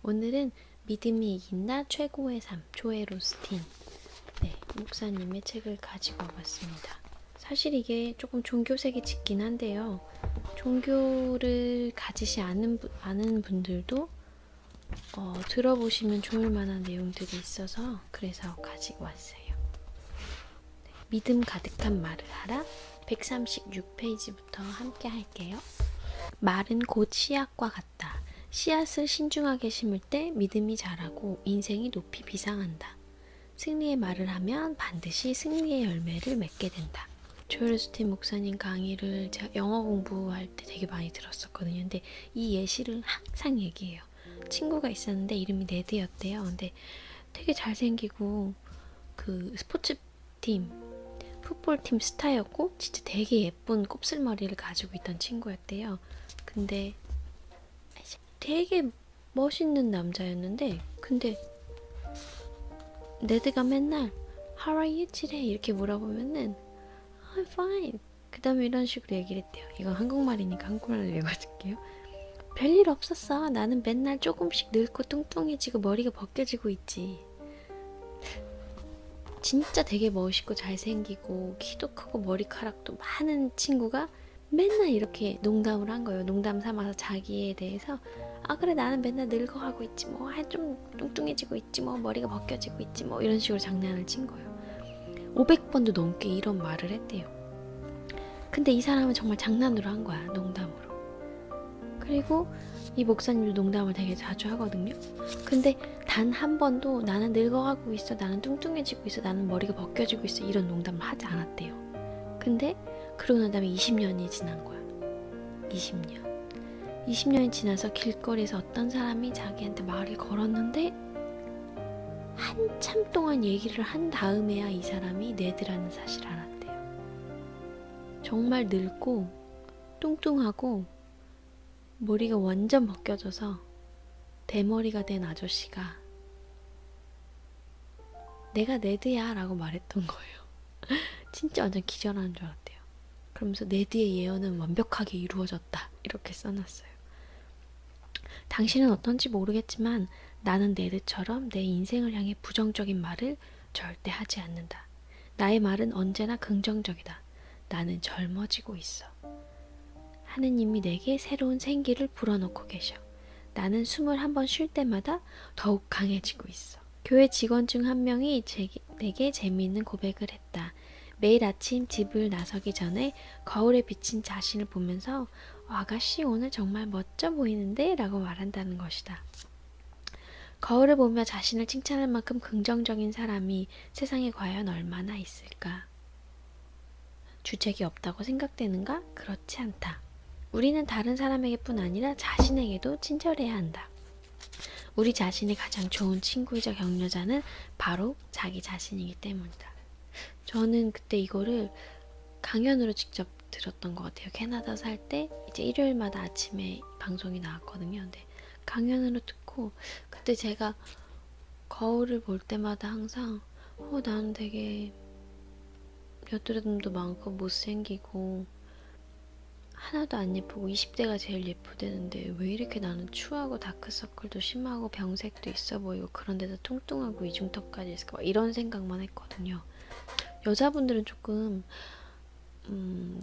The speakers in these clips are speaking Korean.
오늘은 믿음이 이긴다 최고의 삶 조엘 오스틴 목사님의 책을 가지고 와봤습니다. 사실 이게 조금 종교색이 짙긴 한데요. 종교를 가지시 않은 분들도 들어보시면 좋을 만한 내용들이 있어서 그래서 가지고 왔어요. 믿음 가득한 말을 하라 136페이지부터 함께 할게요. 말은 곧 씨앗과 같다. 씨앗을 신중하게 심을 때 믿음이 자라고 인생이 높이 비상한다. 승리의 말을 하면 반드시 승리의 열매를 맺게 된다. 조엘 오스틴 목사님 강의를 제가 영어 공부할 때 되게 많이 들었었거든요. 근데 이 예시를 항상 얘기해요. 친구가 있었는데 이름이 네드였대요. 근데 되게 잘생기고 그 스포츠팀 풋볼팀 스타였고 진짜 되게 예쁜 곱슬머리를 가지고 있던 친구였대요. 근데 되게 멋있는 남자였는데 근데 네드가 맨날 How are you today? 이렇게 물어보면은 I'm fine. 그 다음에 이런 식으로 얘기를 했대요. 이건 한국말이니까 한국말로 읽어줄게요. 별일 없었어. 나는 맨날 조금씩 늙고 뚱뚱해지고 머리가 벗겨지고 있지. 진짜 되게 멋있고 잘생기고 키도 크고 머리카락도 많은 친구가 맨날 이렇게 농담을 한 거예요. 농담 삼아서 자기에 대해서 아 그래 나는 맨날 늙어가고 있지 뭐 좀 뚱뚱해지고 있지 뭐 머리가 벗겨지고 있지 뭐 이런 식으로 장난을 친 거예요. 500번도 넘게 이런 말을 했대요. 근데 이 사람은 정말 장난으로 한 거야. 농담으로. 그리고 이 목사님도 농담을 되게 자주 하거든요. 근데 단 한 번도 나는 늙어가고 있어, 나는 뚱뚱해지고 있어, 나는 머리가 벗겨지고 있어 이런 농담을 하지 않았대요. 근데 그러고 난 다음에 20년이 지난 거야. 20년이 지나서 길거리에서 어떤 사람이 자기한테 말을 걸었는데 한참 동안 얘기를 한 다음에야 이 사람이 네드라는 사실을 알았대요. 정말 늙고 뚱뚱하고 머리가 완전 벗겨져서 대머리가 된 아저씨가 내가 네드야 라고 말했던 거예요. 진짜 완전 기절하는 줄 알았대요. 그러면서 네드의 예언은 완벽하게 이루어졌다 이렇게 써놨어요. 당신은 어떤지 모르겠지만 나는 네드처럼 내 인생을 향해 부정적인 말을 절대 하지 않는다. 나의 말은 언제나 긍정적이다. 나는 젊어지고 있어. 하느님이 내게 새로운 생기를 불어넣고 계셔. 나는 숨을 한번 쉴 때마다 더욱 강해지고 있어. 교회 직원 중 한 명이 내게 재미있는 고백을 했다. 매일 아침 집을 나서기 전에 거울에 비친 자신을 보면서 아가씨 오늘 정말 멋져 보이는데? 라고 말한다는 것이다. 거울을 보며 자신을 칭찬할 만큼 긍정적인 사람이 세상에 과연 얼마나 있을까? 주책이 없다고 생각되는가? 그렇지 않다. 우리는 다른 사람에게뿐 아니라 자신에게도 친절해야 한다. 우리 자신의 가장 좋은 친구이자 격려자는 바로 자기 자신이기 때문이다. 저는 그때 이거를 강연으로 직접 들었던 것 같아요. 캐나다 살 때 이제 일요일마다 아침에 방송이 나왔거든요. 근데 강연으로 듣고 그때 제가 거울을 볼 때마다 항상 나는 되게 여드름도 많고 못생기고 하나도 안 예쁘고 20대가 제일 예쁘대는데 왜 이렇게 나는 추하고 다크서클도 심하고 병색도 있어 보이고 그런데도 뚱뚱하고 이중턱까지 있을까 이런 생각만 했거든요. 여자분들은 조금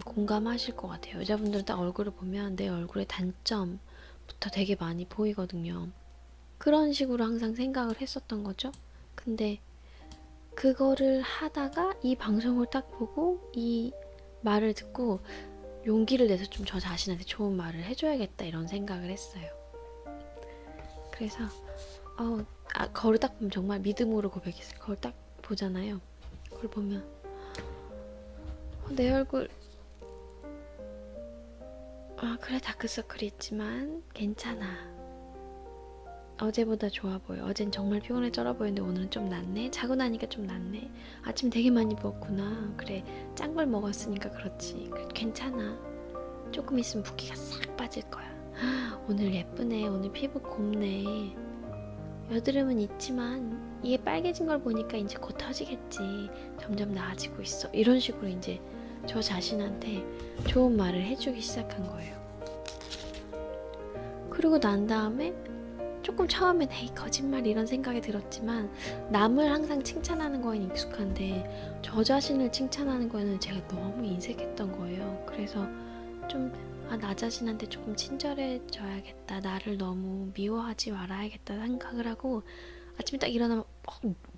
공감하실 것 같아요. 여자분들은 딱 얼굴을 보면 내 얼굴의 단점부터 되게 많이 보이거든요. 그런 식으로 항상 생각을 했었던 거죠. 근데 그거를 하다가 이 방송을 딱 보고 이 말을 듣고 용기를 내서 좀 저 자신한테 좋은 말을 해줘야겠다 이런 생각을 했어요. 그래서 거울 딱 보면 정말 믿음으로 고백했어요. 거울 딱 보잖아요. 그걸 보면 내 얼굴 그래 다크서클이 있지만 괜찮아. 어제보다 좋아 보여. 어젠 정말 피곤해 쩔어 보였는데 오늘은 좀 낫네. 자고 나니까 좀 낫네. 아침 되게 많이 먹었구나. 그래 짠 걸 먹었으니까 그렇지. 그래, 괜찮아. 조금 있으면 붓기가 싹 빠질 거야. 오늘 예쁘네. 오늘 피부 곱네. 여드름은 있지만 이게 빨개진 걸 보니까 이제 곧 터지겠지. 점점 나아지고 있어. 이런 식으로 이제 저 자신한테 좋은 말을 해주기 시작한 거예요. 그리고 난 다음에 조금 처음엔 에이 거짓말 이런 생각이 들었지만 남을 항상 칭찬하는 거에는 익숙한데 저 자신을 칭찬하는 거에는 제가 너무 인색했던 거예요. 그래서 좀 나 자신한테 조금 친절해져야겠다. 나를 너무 미워하지 말아야겠다 생각을 하고 아침에 딱 일어나면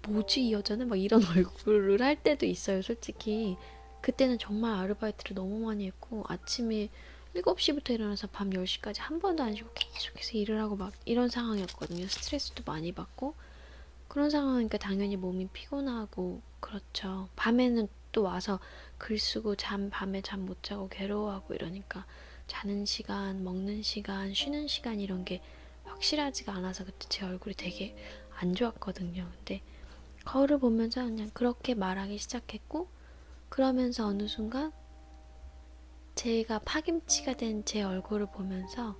뭐지 이 여자는? 막 이런 얼굴을 할 때도 있어요, 솔직히. 그때는 정말 아르바이트를 너무 많이 했고 아침에 7시부터 일어나서 밤 10시까지 한 번도 안 쉬고 계속해서 일을 하고 막 이런 상황이었거든요. 스트레스도 많이 받고 그런 상황이니까 당연히 몸이 피곤하고 그렇죠. 밤에는 또 와서 글 쓰고 밤에 잠 못 자고 괴로워하고 이러니까 자는 시간, 먹는 시간, 쉬는 시간 이런 게 확실하지가 않아서 그때 제 얼굴이 되게 안 좋았거든요. 근데 거울을 보면서 그냥 그렇게 말하기 시작했고 그러면서 어느 순간 제가 파김치가 된 제 얼굴을 보면서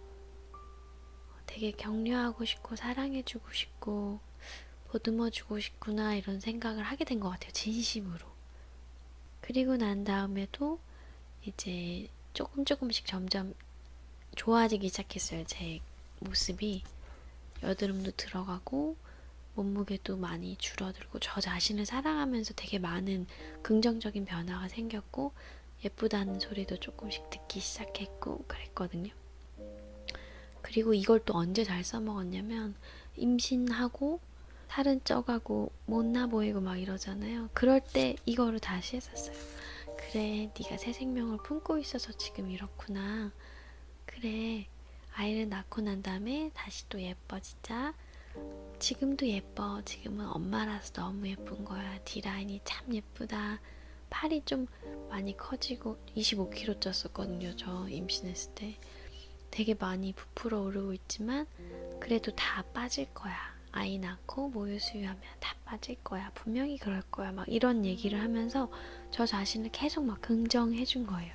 되게 격려하고 싶고 사랑해주고 싶고 보듬어주고 싶구나 이런 생각을 하게 된 것 같아요. 진심으로. 그리고 난 다음에도 이제 조금씩 점점 좋아지기 시작했어요. 제 모습이. 여드름도 들어가고 몸무게도 많이 줄어들고 저 자신을 사랑하면서 되게 많은 긍정적인 변화가 생겼고 예쁘다는 소리도 조금씩 듣기 시작했고 그랬거든요. 그리고 이걸 또 언제 잘 써먹었냐면 임신하고 살은 쪄가고 못나 보이고 막 이러잖아요. 그럴 때 이거를 다시 했었어요. 그래, 네가 새 생명을 품고 있어서 지금 이렇구나. 그래, 아이를 낳고 난 다음에 다시 또 예뻐지자. 지금도 예뻐. 지금은 엄마라서 너무 예쁜 거야. D라인이 참 예쁘다. 팔이 좀 많이 커지고 25kg 쪘었거든요. 저 임신했을 때. 되게 많이 부풀어 오르고 있지만 그래도 다 빠질 거야. 아이 낳고 모유 수유하면 다 빠질 거야. 분명히 그럴 거야. 막 이런 얘기를 하면서 저 자신을 계속 막 긍정해 준 거예요.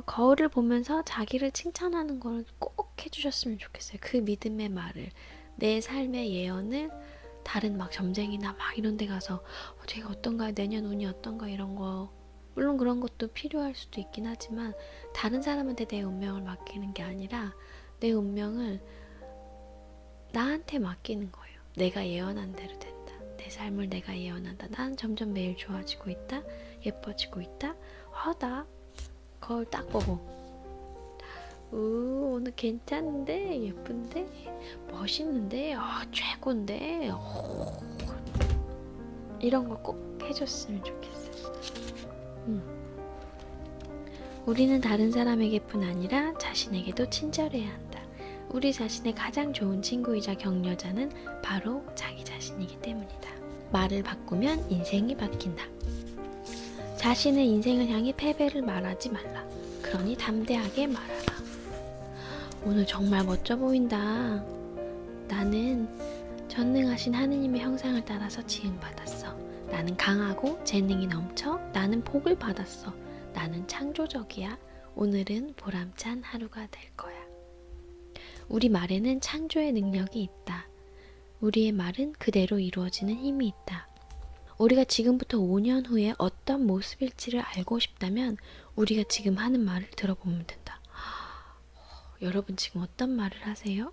거울을 보면서 자기를 칭찬하는 걸 꼭 해주셨으면 좋겠어요. 그 믿음의 말을, 내 삶의 예언을 다른 막 점쟁이나 막 이런 데 가서 제가 어떤가, 내년 운이 어떤가 이런 거 물론 그런 것도 필요할 수도 있긴 하지만 다른 사람한테 내 운명을 맡기는 게 아니라 내 운명을 나한테 맡기는 거예요. 내가 예언한 대로 된다. 내 삶을 내가 예언한다. 난 점점 매일 좋아지고 있다. 예뻐지고 있다. 나 거울 딱 보고 오늘 괜찮은데 예쁜데 멋있는데 최고인데 이런 거 꼭 해줬으면 좋겠어요. 우리는 다른 사람에게뿐 아니라 자신에게도 친절해야 한다. 우리 자신의 가장 좋은 친구이자 격려자는 바로 자기 자신이기 때문이다. 말을 바꾸면 인생이 바뀐다. 자신의 인생을 향해 패배를 말하지 말라. 그러니 담대하게 말하라. 오늘 정말 멋져 보인다. 나는 전능하신 하느님의 형상을 따라서 지음받았어. 나는 강하고 재능이 넘쳐. 나는 복을 받았어. 나는 창조적이야. 오늘은 보람찬 하루가 될 거야. 우리 말에는 창조의 능력이 있다. 우리의 말은 그대로 이루어지는 힘이 있다. 우리가 지금부터 5년 후에 어떤 모습일지를 알고 싶다면 우리가 지금 하는 말을 들어보면 된다. 여러분 지금 어떤 말을 하세요?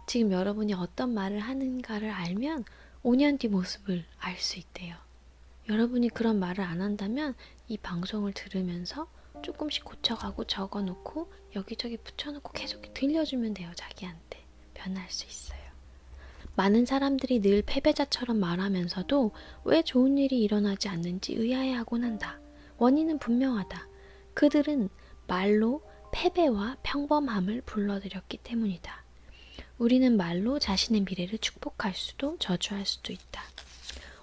지금 여러분이 어떤 말을 하는가를 알면 5년 뒤 모습을 알 수 있대요. 여러분이 그런 말을 안 한다면 이 방송을 들으면서 조금씩 고쳐가고 적어놓고 여기저기 붙여놓고 계속 들려주면 돼요. 자기한테. 변할 수 있어요. 많은 사람들이 늘 패배자처럼 말하면서도 왜 좋은 일이 일어나지 않는지 의아해하곤 한다. 원인은 분명하다. 그들은 말로 패배와 평범함을 불러들였기 때문이다. 우리는 말로 자신의 미래를 축복할 수도 저주할 수도 있다.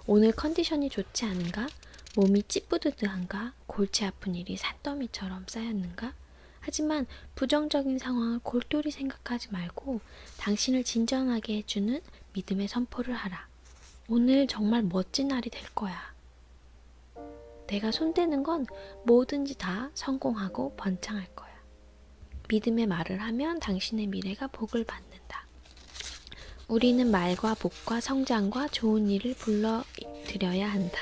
오늘 컨디션이 좋지 않은가? 몸이 찌뿌드드한가? 골치 아픈 일이 산더미처럼 쌓였는가? 하지만 부정적인 상황을 골똘히 생각하지 말고 당신을 진정하게 해주는 믿음의 선포를 하라. 오늘 정말 멋진 날이 될 거야. 내가 손대는 건 뭐든지 다 성공하고 번창할 거야. 믿음의 말을 하면 당신의 미래가 복을 받는다. 우리는 말과 복과 성장과 좋은 일을 불러들여야 한다.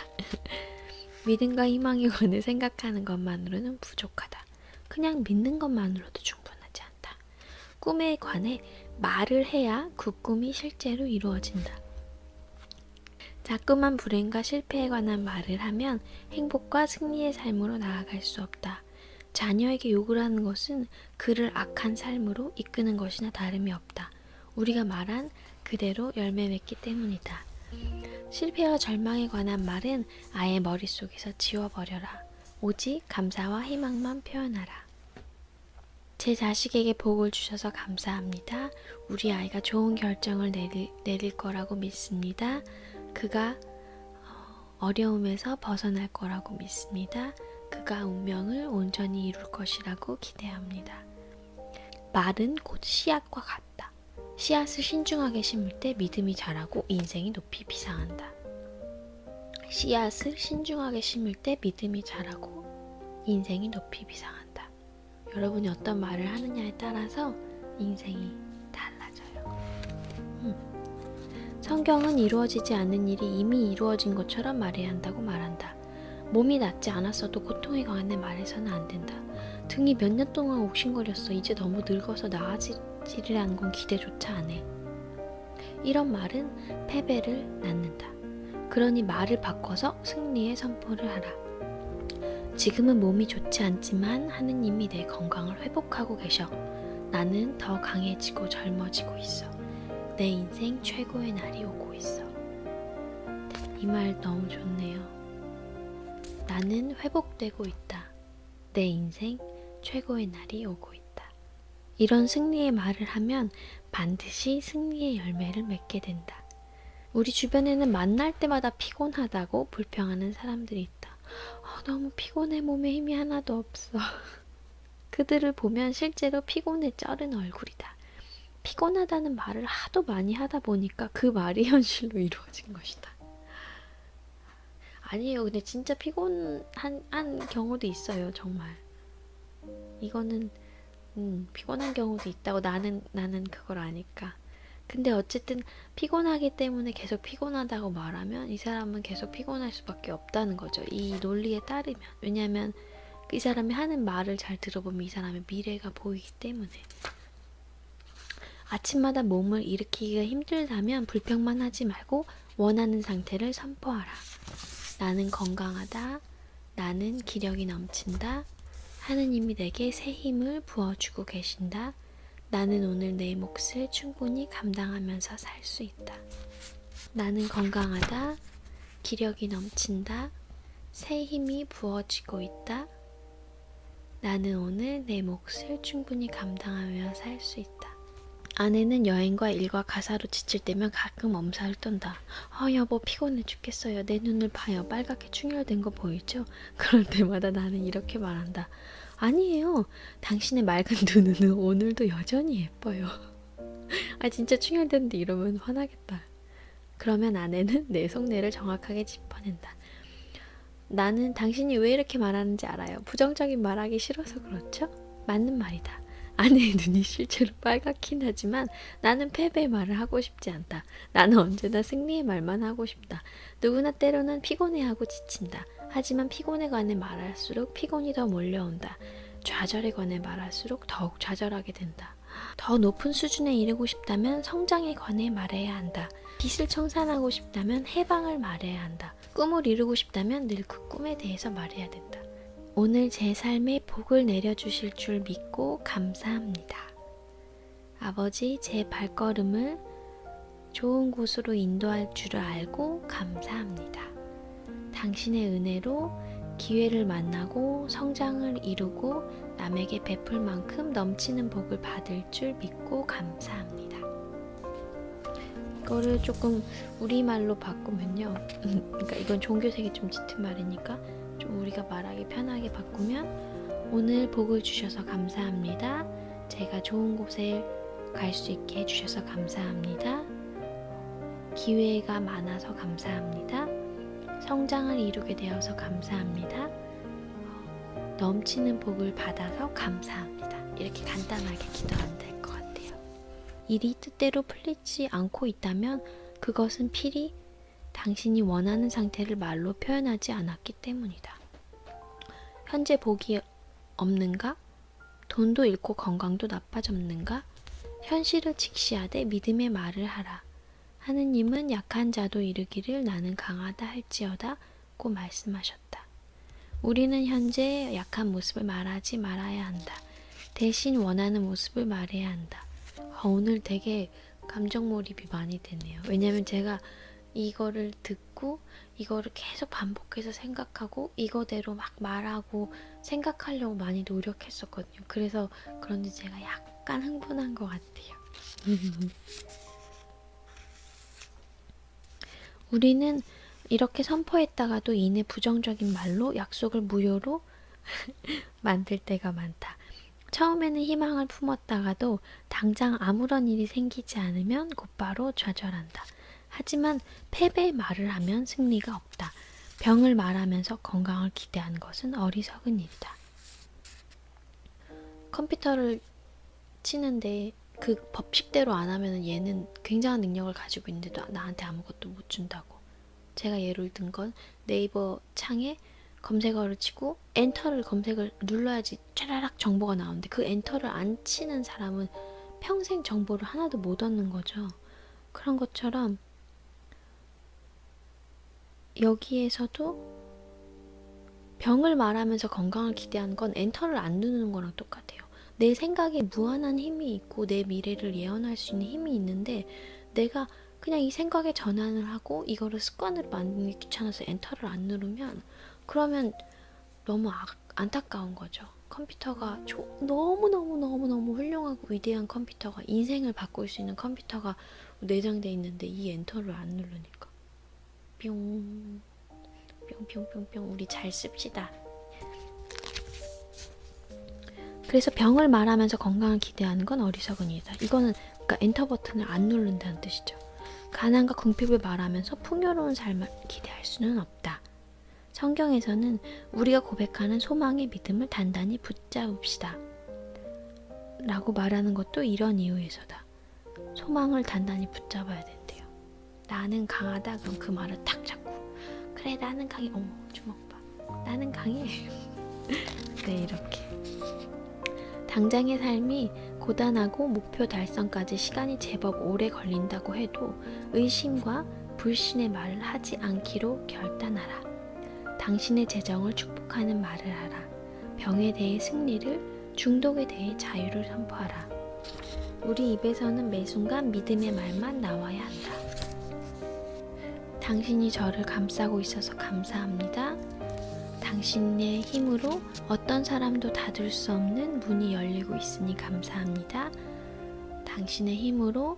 믿음과 희망의 권을 생각하는 것만으로는 부족하다. 그냥 믿는 것만으로도 충분하지 않다. 꿈에 관해 말을 해야 그 꿈이 실제로 이루어진다. 자꾸만 불행과 실패에 관한 말을 하면 행복과 승리의 삶으로 나아갈 수 없다. 자녀에게 욕을 하는 것은 그를 악한 삶으로 이끄는 것이나 다름이 없다. 우리가 말한 그대로 열매 맺기 때문이다. 실패와 절망에 관한 말은 아예 머릿속에서 지워버려라. 오직 감사와 희망만 표현하라. 제 자식에게 복을 주셔서 감사합니다. 우리 아이가 좋은 결정을 내릴 거라고 믿습니다. 그가 어려움에서 벗어날 거라고 믿습니다. 그가 운명을 온전히 이룰 것이라고 기대합니다. 말은 곧 씨앗과 같다. 씨앗을 신중하게 심을 때 믿음이 자라고 인생이 높이 비상한다. 씨앗을 신중하게 심을 때 믿음이 자라고 인생이 높이 비상한다. 여러분이 어떤 말을 하느냐에 따라서 인생이 달라져요. 성경은 이루어지지 않는 일이 이미 이루어진 것처럼 말해야 한다고 말한다. 몸이 낫지 않았어도 고통에 관해 말해서는 안 된다. 등이 몇 년 동안 옥신거렸어. 이제 너무 늙어서 나아지리라는 건 기대조차 안 해. 이런 말은 패배를 낳는다. 그러니 말을 바꿔서 승리의 선포를 하라. 지금은 몸이 좋지 않지만 하느님이 내 건강을 회복하고 계셔. 나는 더 강해지고 젊어지고 있어. 내 인생 최고의 날이 오고 있어. 이 말 너무 좋네요. 나는 회복되고 있다. 내 인생 최고의 날이 오고 있다. 이런 승리의 말을 하면 반드시 승리의 열매를 맺게 된다. 우리 주변에는 만날 때마다 피곤하다고 불평하는 사람들이 있다. 너무 피곤해. 몸에 힘이 하나도 없어. 그들을 보면 실제로 피곤에 쩔은 얼굴이다. 피곤하다는 말을 하도 많이 하다 보니까 그 말이 현실로 이루어진 것이다. 아니에요. 근데 진짜 피곤한 경우도 있어요. 정말. 이거는 피곤한 경우도 있다고 나는 그걸 아니까. 근데 어쨌든 피곤하기 때문에 계속 피곤하다고 말하면 이 사람은 계속 피곤할 수밖에 없다는 거죠. 이 논리에 따르면. 왜냐하면 이 사람이 하는 말을 잘 들어보면 이 사람의 미래가 보이기 때문에. 아침마다 몸을 일으키기가 힘들다면 불평만 하지 말고 원하는 상태를 선포하라. 나는 건강하다. 나는 기력이 넘친다. 하느님이 내게 새 힘을 부어주고 계신다. 나는 오늘 내 몫을 충분히 감당하면서 살 수 있다. 나는 건강하다. 기력이 넘친다. 새 힘이 부어지고 있다. 나는 오늘 내 몫을 충분히 감당하며 살 수 있다. 아내는 여행과 일과 가사로 지칠 때면 가끔 엄살을 떤다. 여보 피곤해 죽겠어요. 내 눈을 봐요. 빨갛게 충혈된 거 보이죠? 그럴 때마다 나는 이렇게 말한다. 아니에요. 당신의 맑은 두 눈은 오늘도 여전히 예뻐요. 진짜 충혈됐는데 이러면 화나겠다. 그러면 아내는 내 속내를 정확하게 짚어낸다. 나는 당신이 왜 이렇게 말하는지 알아요. 부정적인 말하기 싫어서 그렇죠? 맞는 말이다. 아내의 눈이 실제로 빨갛긴 하지만 나는 패배의 말을 하고 싶지 않다. 나는 언제나 승리의 말만 하고 싶다. 누구나 때로는 피곤해하고 지친다. 하지만 피곤에 관해 말할수록 피곤이 더 몰려온다. 좌절에 관해 말할수록 더욱 좌절하게 된다. 더 높은 수준에 이르고 싶다면 성장에 관해 말해야 한다. 빛을 청산하고 싶다면 해방을 말해야 한다. 꿈을 이루고 싶다면 늘 그 꿈에 대해서 말해야 된다. 오늘 제 삶에 복을 내려주실 줄 믿고 감사합니다. 아버지, 제 발걸음을 좋은 곳으로 인도할 줄을 알고 감사합니다. 당신의 은혜로 기회를 만나고 성장을 이루고 남에게 베풀 만큼 넘치는 복을 받을 줄 믿고 감사합니다. 이거를 조금 우리말로 바꾸면요. 그러니까 이건 종교색이 좀 짙은 말이니까 좀 우리가 말하기 편하게 바꾸면 오늘 복을 주셔서 감사합니다. 제가 좋은 곳에 갈 수 있게 해주셔서 감사합니다. 기회가 많아서 감사합니다. 성장을 이루게 되어서 감사합니다. 넘치는 복을 받아서 감사합니다. 이렇게 간단하게 기도하면 될 것 같아요. 일이 뜻대로 풀리지 않고 있다면 그것은 필히 당신이 원하는 상태를 말로 표현하지 않았기 때문이다. 현재 복이 없는가? 돈도 잃고 건강도 나빠졌는가? 현실을 직시하되 믿음의 말을 하라. 하느님은 약한 자도 이르기를 나는 강하다 할지어다 고 말씀하셨다. 우리는 현재 약한 모습을 말하지 말아야 한다. 대신 원하는 모습을 말해야 한다. 오늘 되게 감정 몰입이 많이 되네요. 왜냐면 제가 이거를 듣고 이거를 계속 반복해서 생각하고 이거대로 막 말하고 생각하려고 많이 노력했었거든요. 그래서 그런지 제가 약간 흥분한 것 같아요. 우리는 이렇게 선포했다가도 이내 부정적인 말로 약속을 무효로 만들 때가 많다. 처음에는 희망을 품었다가도 당장 아무런 일이 생기지 않으면 곧바로 좌절한다. 하지만 패배의 말을 하면 승리가 없다. 병을 말하면서 건강을 기대하는 것은 어리석은 일이다. 컴퓨터를 치는데 그 법칙대로 안 하면 얘는 굉장한 능력을 가지고 있는데도 나한테 아무것도 못 준다고. 제가 예를 든 건 네이버 창에 검색어를 치고 엔터를 검색을 눌러야지 쫘라락 정보가 나오는데 그 엔터를 안 치는 사람은 평생 정보를 하나도 못 얻는 거죠. 그런 것처럼 여기에서도 병을 말하면서 건강을 기대하는 건 엔터를 안 누르는 거랑 똑같아요. 내 생각에 무한한 힘이 있고 내 미래를 예언할 수 있는 힘이 있는데 내가 그냥 이 생각에 전환을 하고 이거를 습관으로 만드는 게 귀찮아서 엔터를 안 누르면 그러면 너무 안타까운 거죠. 컴퓨터가 너무너무너무너무 훌륭하고 위대한 컴퓨터가 인생을 바꿀 수 있는 컴퓨터가 내장돼 있는데 이 엔터를 안 누르니까 뿅 뿅뿅뿅뿅 우리 잘 씁시다. 그래서 병을 말하면서 건강을 기대하는 건 어리석은 일이다. 이거는 그러니까 엔터 버튼을 안 누른다는 뜻이죠. 가난과 궁핍을 말하면서 풍요로운 삶을 기대할 수는 없다. 성경에서는 우리가 고백하는 소망의 믿음을 단단히 붙잡읍시다 라고 말하는 것도 이런 이유에서다. 소망을 단단히 붙잡아야 된대요. 나는 강하다 그럼 그 말을 탁 잡고 그래 나는 강해 어머 주먹 봐 나는 강해 네 이렇게 당장의 삶이 고단하고 목표 달성까지 시간이 제법 오래 걸린다고 해도 의심과 불신의 말을 하지 않기로 결단하라. 당신의 재정을 축복하는 말을 하라. 병에 대해 승리를, 중독에 대해 자유를 선포하라. 우리 입에서는 매 순간 믿음의 말만 나와야 한다. 당신이 저를 감싸고 있어서 감사합니다. 당신의 힘으로 어떤 사람도 닫을 수 없는 문이 열리고 있으니 감사합니다. 당신의 힘으로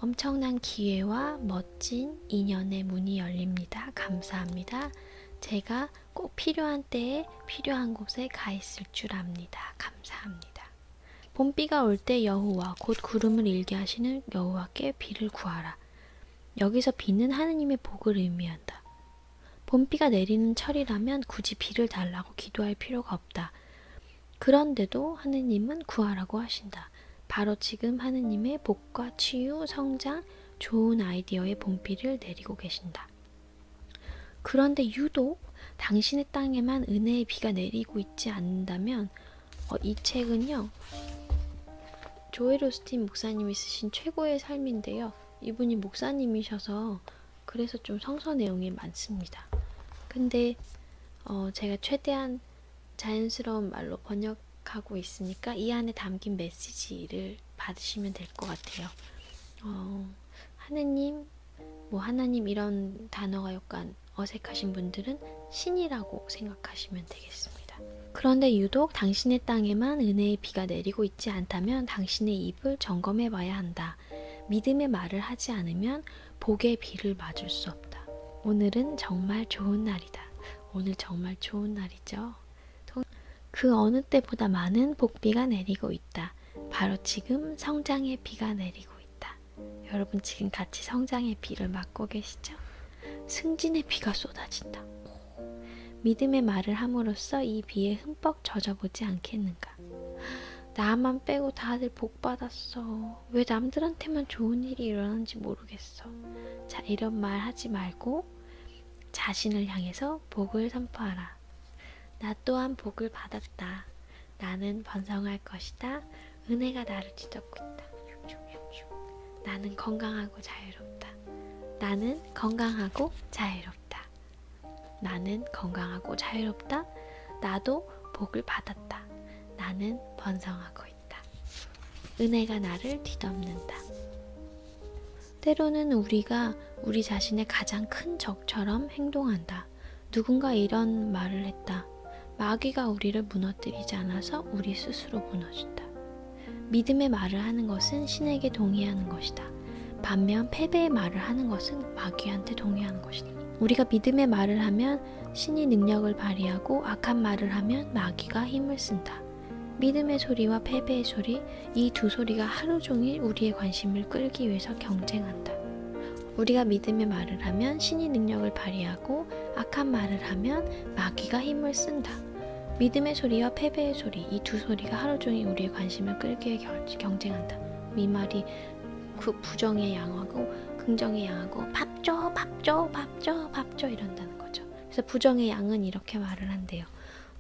엄청난 기회와 멋진 인연의 문이 열립니다. 감사합니다. 제가 꼭 필요한 때에 필요한 곳에 가 있을 줄 압니다. 감사합니다. 봄비가 올 때 여호와 곧 구름을 일게 하시는 여호와께 비를 구하라. 여기서 비는 하느님의 복을 의미한다. 봄비가 내리는 철이라면 굳이 비를 달라고 기도할 필요가 없다. 그런데도 하느님은 구하라고 하신다. 바로 지금 하느님의 복과 치유, 성장, 좋은 아이디어의 봄비를 내리고 계신다. 그런데 유독 당신의 땅에만 은혜의 비가 내리고 있지 않는다면 이 책은요. 조엘 오스틴 목사님이 쓰신 최고의 삶인데요. 이분이 목사님이셔서 그래서 좀 성서 내용이 많습니다. 근데 제가 최대한 자연스러운 말로 번역하고 있으니까 이 안에 담긴 메시지를 받으시면 될 것 같아요. 하느님, 하나님 이런 단어가 약간 어색하신 분들은 신이라고 생각하시면 되겠습니다. 그런데 유독 당신의 땅에만 은혜의 비가 내리고 있지 않다면 당신의 입을 점검해 봐야 한다. 믿음의 말을 하지 않으면 복의 비를 맞을 수 없다. 오늘은 정말 좋은 날이다. 오늘 정말 좋은 날이죠. 그 어느 때보다 많은 복비가 내리고 있다. 바로 지금 성장의 비가 내리고 있다. 여러분 지금 같이 성장의 비를 맞고 계시죠? 승진의 비가 쏟아진다. 믿음의 말을 함으로써 이 비에 흠뻑 젖어보지 않겠는가? 나만 빼고 다들 복 받았어. 왜 남들한테만 좋은 일이 일어나는지 모르겠어. 자, 이런 말 하지 말고 자신을 향해서 복을 선포하라. 나 또한 복을 받았다. 나는 번성할 것이다. 은혜가 나를 뒤덮고 있다. 나는 건강하고 자유롭다. 나는 건강하고 자유롭다. 나는 건강하고 자유롭다. 나도 복을 받았다. 나는 번성하고 있다. 은혜가 나를 뒤덮는다. 때로는 우리가 우리 자신의 가장 큰 적처럼 행동한다. 누군가 이런 말을 했다. 마귀가 우리를 무너뜨리지 않아서 우리 스스로 무너진다. 믿음의 말을 하는 것은 신에게 동의하는 것이다. 반면 패배의 말을 하는 것은 마귀한테 동의하는 것이다. 우리가 믿음의 말을 하면 신이 능력을 발휘하고 악한 말을 하면 마귀가 힘을 쓴다. 믿음의 소리와 패배의 소리, 이 두 소리가 하루 종일 우리의 관심을 끌기 위해서 경쟁한다. 우리가 믿음의 말을 하면 신이 능력을 발휘하고 악한 말을 하면 마귀가 힘을 쓴다. 믿음의 소리와 패배의 소리, 이 두 소리가 하루 종일 우리의 관심을 끌기 위해 경쟁한다. 이 말이 그 부정의 양하고 긍정의 양하고 밥 줘, 밥 줘, 밥 줘, 밥 줘 이런다는 거죠. 그래서 부정의 양은 이렇게 말을 한대요.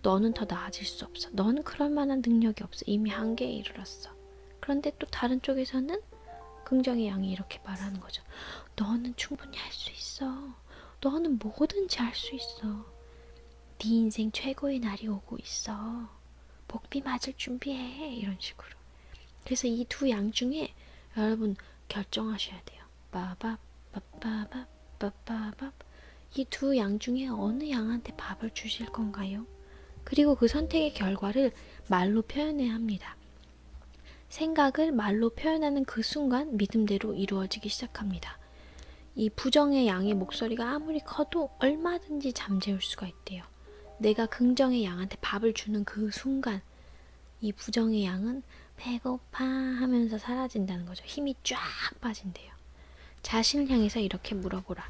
너는 더 나아질 수 없어. 너는 그럴 만한 능력이 없어. 이미 한계에 이르렀어. 그런데 또 다른 쪽에서는 긍정의 양이 이렇게 말하는 거죠. 너는 충분히 할 수 있어. 너는 뭐든지 할 수 있어. 네 인생 최고의 날이 오고 있어. 복비 맞을 준비해. 이런 식으로. 그래서 이 두 양 중에 여러분 결정하셔야 돼요. 빠밥, 빠빠밥, 빠빠밥. 이 두 양 중에 어느 양한테 밥을 주실 건가요? 그리고 그 선택의 결과를 말로 표현해야 합니다. 생각을 말로 표현하는 그 순간 믿음대로 이루어지기 시작합니다. 이 부정의 양의 목소리가 아무리 커도 얼마든지 잠재울 수가 있대요. 내가 긍정의 양한테 밥을 주는 그 순간 이 부정의 양은 배고파 하면서 사라진다는 거죠. 힘이 쫙 빠진대요. 자신을 향해서 이렇게 물어보라.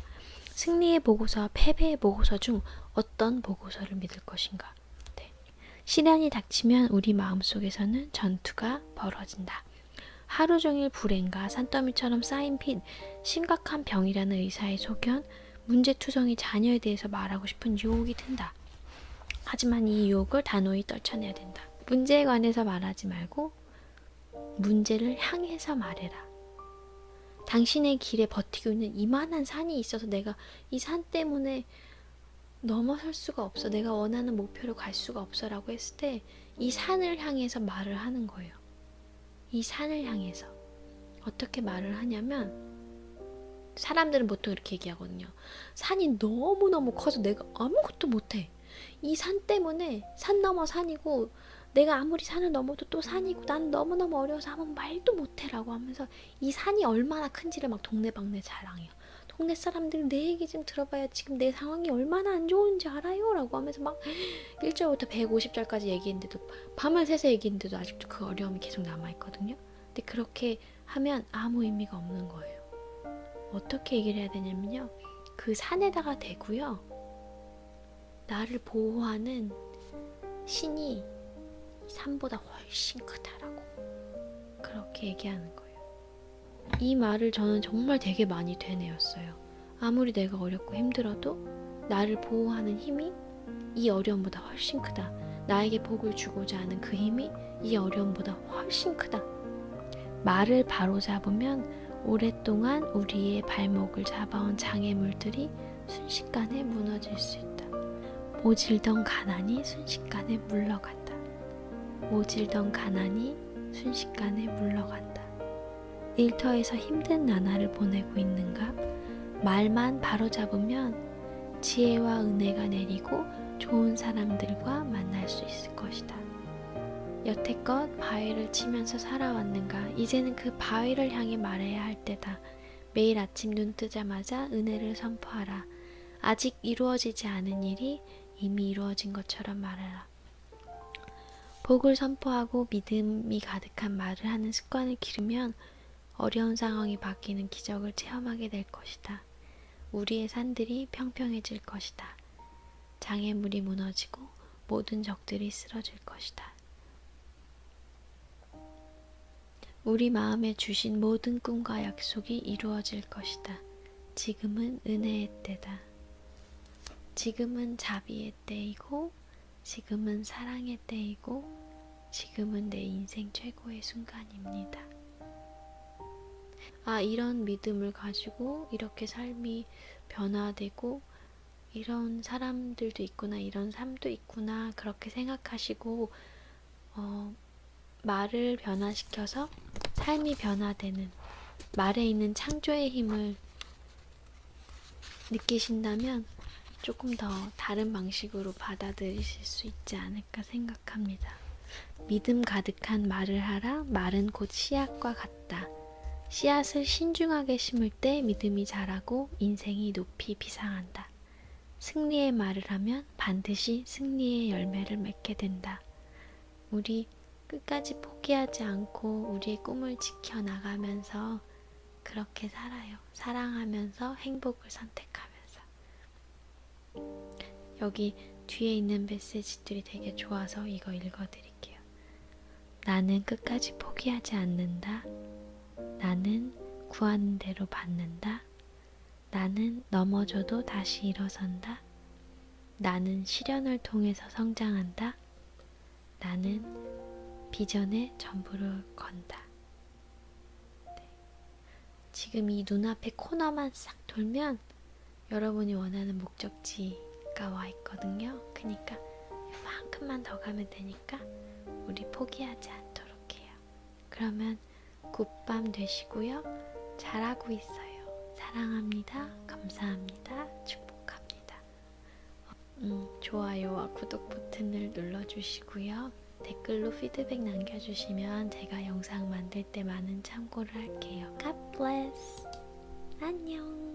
승리의 보고서와 패배의 보고서 중 어떤 보고서를 믿을 것인가? 네. 시련이 닥치면 우리 마음속에서는 전투가 벌어진다. 하루 종일 불행과 산더미처럼 쌓인 빚, 심각한 병이라는 의사의 소견, 문제투성이 자녀에 대해서 말하고 싶은 유혹이 든다. 하지만 이 유혹을 단호히 떨쳐내야 된다. 문제에 관해서 말하지 말고 문제를 향해서 말해라. 당신의 길에 버티고 있는 이만한 산이 있어서 내가 이 산 때문에 넘어설 수가 없어. 내가 원하는 목표로 갈 수가 없어 라고 했을 때 이 산을 향해서 말을 하는 거예요. 이 산을 향해서. 어떻게 말을 하냐면 사람들은 보통 이렇게 얘기하거든요. 산이 너무너무 커서 내가 아무것도 못해. 이 산 때문에 산 넘어 산이고 내가 아무리 산을 넘어도 또 산이고 난 너무너무 어려워서 아무 말도 못해 라고 하면서 이 산이 얼마나 큰지를 막 동네방네 자랑해요. 동네 사람들 내 얘기 좀 들어봐야 지금 내 상황이 얼마나 안 좋은지 알아요 라고 하면서 막 1절부터 150절까지 얘기했는데도 밤을 새서 얘기했는데도 아직도 그 어려움이 계속 남아있거든요. 근데 그렇게 하면 아무 의미가 없는 거예요. 어떻게 얘기를 해야 되냐면요. 그 산에다가 대고요. 나를 보호하는 신이 산보다 훨씬 크다라고 그렇게 얘기하는 거예요. 이 말을 저는 정말 되게 많이 되뇌었어요. 아무리 내가 어렵고 힘들어도 나를 보호하는 힘이 이 어려움보다 훨씬 크다. 나에게 복을 주고자 하는 그 힘이 이 어려움보다 훨씬 크다. 말을 바로 잡으면 오랫동안 우리의 발목을 잡아온 장애물들이 순식간에 무너질 수 있다. 모질던 가난이 순식간에 물러간다. 모질던 가난이 순식간에 물러간다. 일터에서 힘든 나날을 보내고 있는가? 말만 바로잡으면 지혜와 은혜가 내리고 좋은 사람들과 만날 수 있을 것이다. 여태껏 바위를 치면서 살아왔는가? 이제는 그 바위를 향해 말해야 할 때다. 매일 아침 눈 뜨자마자 은혜를 선포하라. 아직 이루어지지 않은 일이 이미 이루어진 것처럼 말하라. 복을 선포하고 믿음이 가득한 말을 하는 습관을 기르면 어려운 상황이 바뀌는 기적을 체험하게 될 것이다. 우리의 산들이 평평해질 것이다. 장애물이 무너지고 모든 적들이 쓰러질 것이다. 우리 마음에 주신 모든 꿈과 약속이 이루어질 것이다. 지금은 은혜의 때다. 지금은 자비의 때이고 지금은 사랑의 때이고 지금은 내 인생 최고의 순간입니다. 아, 이런 믿음을 가지고 이렇게 삶이 변화되고 이런 사람들도 있구나, 이런 삶도 있구나, 그렇게 생각하시고 말을 변화시켜서 삶이 변화되는, 말에 있는 창조의 힘을 느끼신다면 조금 더 다른 방식으로 받아들이실 수 있지 않을까 생각합니다. 믿음 가득한 말을 하라. 말은 곧 씨앗과 같다. 씨앗을 신중하게 심을 때 믿음이 자라고 인생이 높이 비상한다. 승리의 말을 하면 반드시 승리의 열매를 맺게 된다. 우리 끝까지 포기하지 않고 우리의 꿈을 지켜나가면서 그렇게 살아요. 사랑하면서 행복을 선택하면서. 여기 뒤에 있는 메시지들이 되게 좋아서 이거 읽어드릴게요. 나는 끝까지 포기하지 않는다. 나는 구하는 대로 받는다. 나는 넘어져도 다시 일어선다. 나는 시련을 통해서 성장한다. 나는 비전에 전부를 건다. 네. 지금 이 눈앞에 코너만 싹 돌면 여러분이 원하는 목적지가 와 있거든요. 그러니까 이만큼만 더 가면 되니까 우리 포기하지 않도록 해요. 그러면 굿밤 되시고요. 잘하고 있어요. 사랑합니다. 감사합니다. 축복합니다. 좋아요와 구독 버튼을 눌러주시고요. 댓글로 피드백 남겨주시면 제가 영상 만들 때 많은 참고를 할게요. God bless. 안녕.